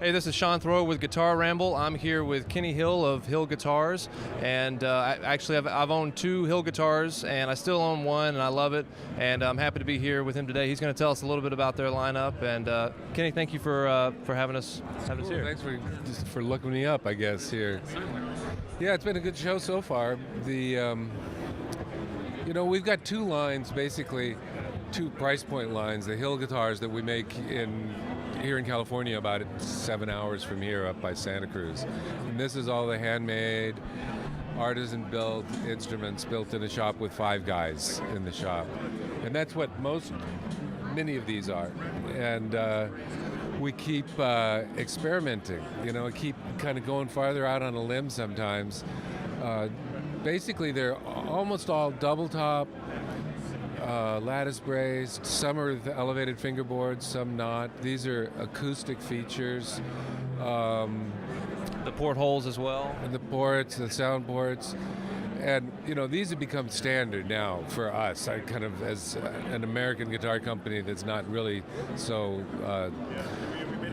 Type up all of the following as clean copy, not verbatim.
Hey, this is Sean Thrower with Guitar Ramble. I'm here with Kenny Hill of Hill Guitars, and I've owned 2 Hill guitars, and I still own one, and I love it, and I'm happy to be here with him today. He's going to tell us a little bit about their lineup, and Kenny, thank you for having us here. Thanks for looking me up, I guess, here. Yeah, it's been a good show so far. We've got 2 lines, basically, 2 price point lines. The Hill guitars that we make here in California, about 7 hours from here, up by Santa Cruz. And this is all the handmade, artisan-built instruments built in a shop with 5 guys in the shop. And that's what many of these are. And we keep experimenting, keep kind of going farther out on a limb sometimes. Basically, they're almost all double top, lattice braced. Some are with elevated fingerboards, some not. These are acoustic features. The portholes as well. And the ports, the sound ports. And, these have become standard now for us. I kind of, as an American guitar company that's not really so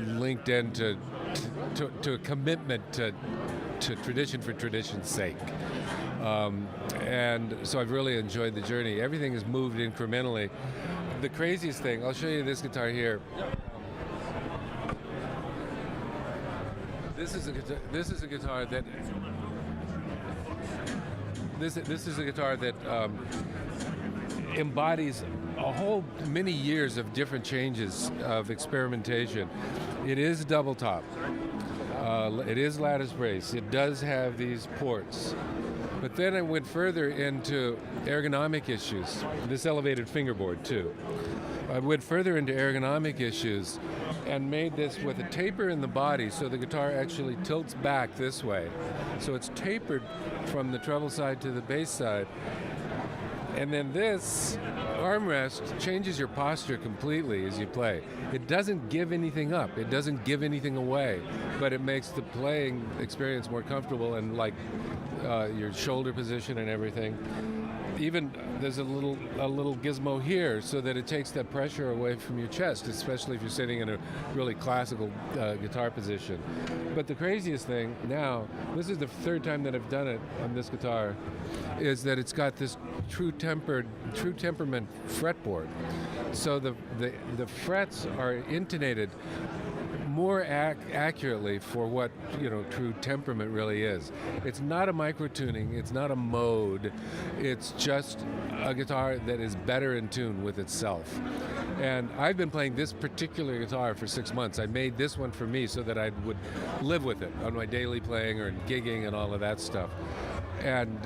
linked into a commitment to tradition for tradition's sake. And so I've really enjoyed the journey. Everything has moved incrementally. The craziest thing, I'll show you this guitar here. This is a guitar that embodies a whole many years of different changes of experimentation. It is double top. It is lattice brace. It does have these ports. But then I went further into ergonomic issues. This elevated fingerboard too. I went further into ergonomic issues and made this with a taper in the body, so the guitar actually tilts back this way. So it's tapered from the treble side to the bass side. And then this armrest changes your posture completely as you play. It doesn't give anything up. It doesn't give anything away, but it makes the playing experience more comfortable, and like your shoulder position and everything. Even there's a little gizmo here so that it takes that pressure away from your chest, especially if you're sitting in a really classical guitar position. But the craziest thing now, this is the 3rd time that I've done it on this guitar, is that it's got this true temperament fretboard. So the frets are intonated more accurately for what true temperament really is. It's not a micro tuning, it's not a mode, it's just a guitar that is better in tune with itself. And I've been playing this particular guitar for 6 months. I made this one for me so that I would live with it on my daily playing or gigging and all of that stuff. And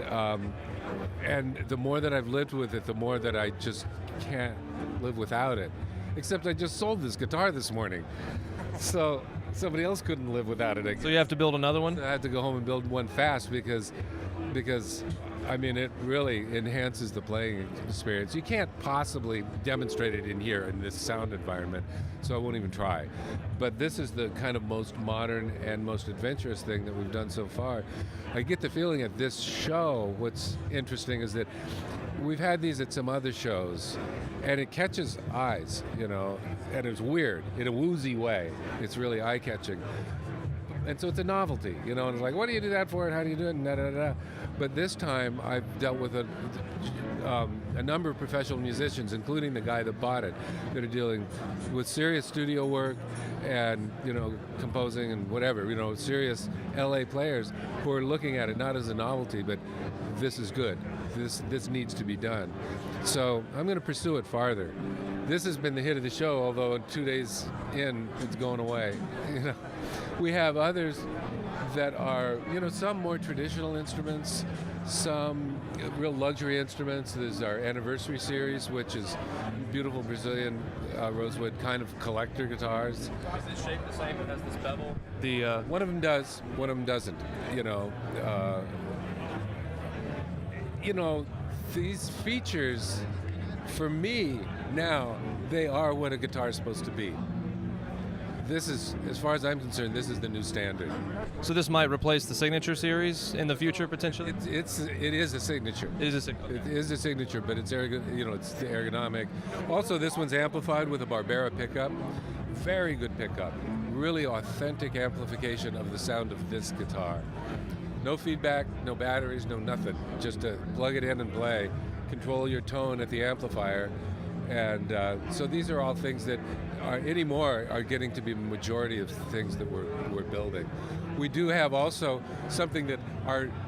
the more that I've lived with it, the more that I just can't live without it. Except I just sold this guitar this morning. So somebody else couldn't live without it. So you have to build another one? I had to go home and build one fast because it really enhances the playing experience. You can't possibly demonstrate it in here in this sound environment, so I won't even try. But this is the kind of most modern and most adventurous thing that we've done so far. I get the feeling at this show, what's interesting is that we've had these at some other shows, and it catches eyes, and it's weird in a woozy way. It's really eye-catching. And so it's a novelty, and it's like, what do you do that for, and how do you do it, and da-da-da-da. But this time I've dealt with a number of professional musicians, including the guy that bought it, that are dealing with serious studio work and, composing and whatever, serious LA players who are looking at it not as a novelty, but this is good. This needs to be done. So I'm going to pursue it farther. This has been the hit of the show, although 2 days in, it's going away. We have others that are, some more traditional instruments, some real luxury instruments. There's our anniversary series, which is beautiful Brazilian rosewood kind of collector guitars. Is this shape the same? It has this bevel? One of them does, one of them doesn't. These features, for me now, they are what a guitar is supposed to be. this is, as far as I'm concerned, this is the new standard. So this might replace the Signature series in the future potentially. It is a signature. It is a signature. It is a signature, but it's it's the ergonomic. Also, this one's amplified with a Barbera pickup. Very good pickup. Really authentic amplification of the sound of this guitar. No feedback, no batteries, no nothing. Just to plug it in and play. Control your tone at the amplifier. And so these are all things that are getting to be the majority of things that we're building. We do have also something that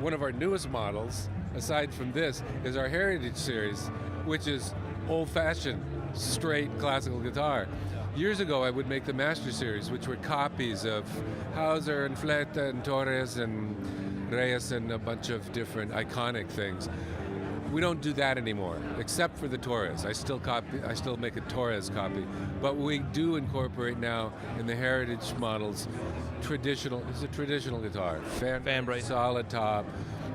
one of our newest models, aside from this, is our Heritage Series, which is old-fashioned, straight classical guitar. Years ago, I would make the Master Series, which were copies of Hauser and Fleta and Torres and Reyes and a bunch of different iconic things. We don't do that anymore, except for the Torres. I still make a Torres copy, but we do incorporate now in the Heritage models traditional. It's a traditional guitar, fan brace, solid top,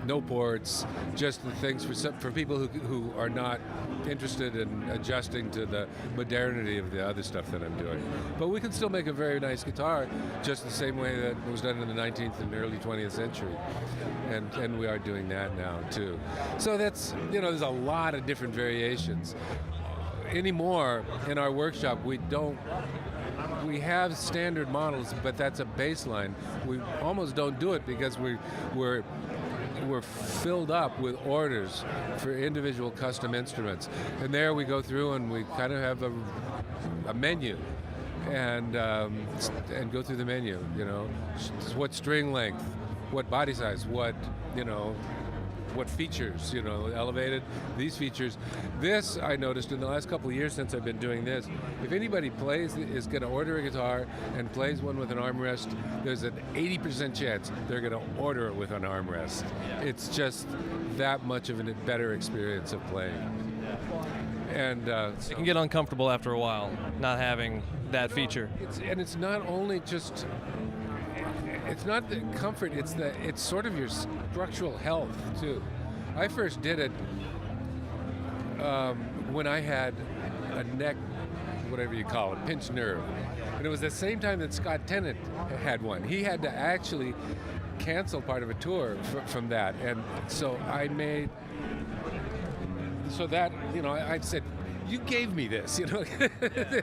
no ports, just the things for people who are not interested in adjusting to the modernity of the other stuff that I'm doing. But we can still make a very nice guitar, just the same way that it was done in the 19th and early 20th century. And we are doing that now too. So that's, there's a lot of different variations. Anymore in our workshop, we have standard models, but that's a baseline. We almost don't do it because we're filled up with orders for individual custom instruments. And there we go through and we kind of have a menu and go through the menu, what string length, what body size, what features, elevated, these features. This, I noticed in the last couple of years since I've been doing this, if anybody is going to order a guitar and plays one with an armrest, there's an 80% chance they're going to order it with an armrest. It's just that much of a better experience of playing. And it can get uncomfortable after a while, not having that feature. It's not only just... It's not the comfort, it's sort of your structural health too. I first did it when I had a neck, whatever you call it, pinched nerve. And it was the same time that Scott Tennant had one. He had to actually cancel part of a tour from that. And so I said, you gave me this,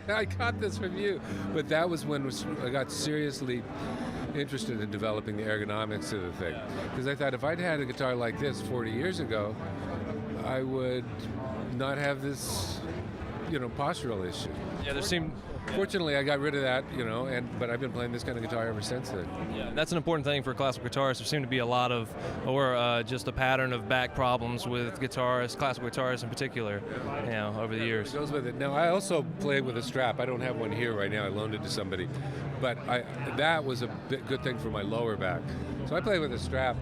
I got this from you. But that was when I got seriously interested in developing the ergonomics of the thing. Because I thought if I'd had a guitar like this 40 years ago, I would not have this, postural issue. Yeah, Fortunately, I got rid of that, but I've been playing this kind of guitar ever since then. Yeah, that's an important thing for classical guitarists. There seem to be a lot of, just a pattern of back problems with guitarists, classical guitarists in particular, over the years. It goes with it. Now, I also play with a strap. I don't have one here right now. I loaned it to somebody. But that was a good thing for my lower back. So I play with a strap,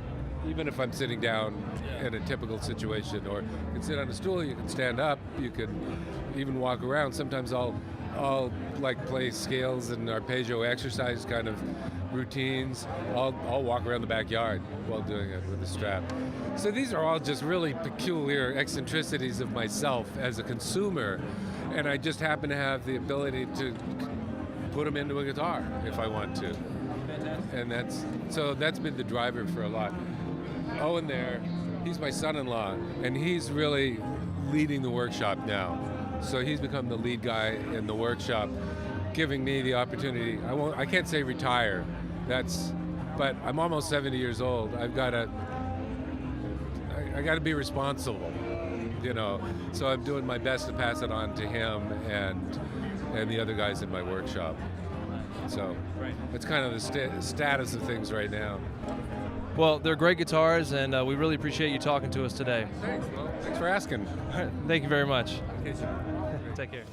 even if I'm sitting down in a typical situation. Or you can sit on a stool, you can stand up, you can even walk around. Sometimes I'll play scales and arpeggio exercise kind of routines. I'll walk around the backyard while doing it with a strap. So these are all just really peculiar eccentricities of myself as a consumer, and I just happen to have the ability to put them into a guitar if I want to. And that's been the driver for a lot. Owen there, he's my son-in-law, and he's really leading the workshop now. So he's become the lead guy in the workshop, giving me the opportunity. I can't say retire, but I'm almost 70 years old. I got to be responsible, So I'm doing my best to pass it on to him and the other guys in my workshop. So it's kind of the status of things right now. Well, they're great guitars, and we really appreciate you talking to us today. Thanks. Well, thanks for asking. Thank you very much. Take care.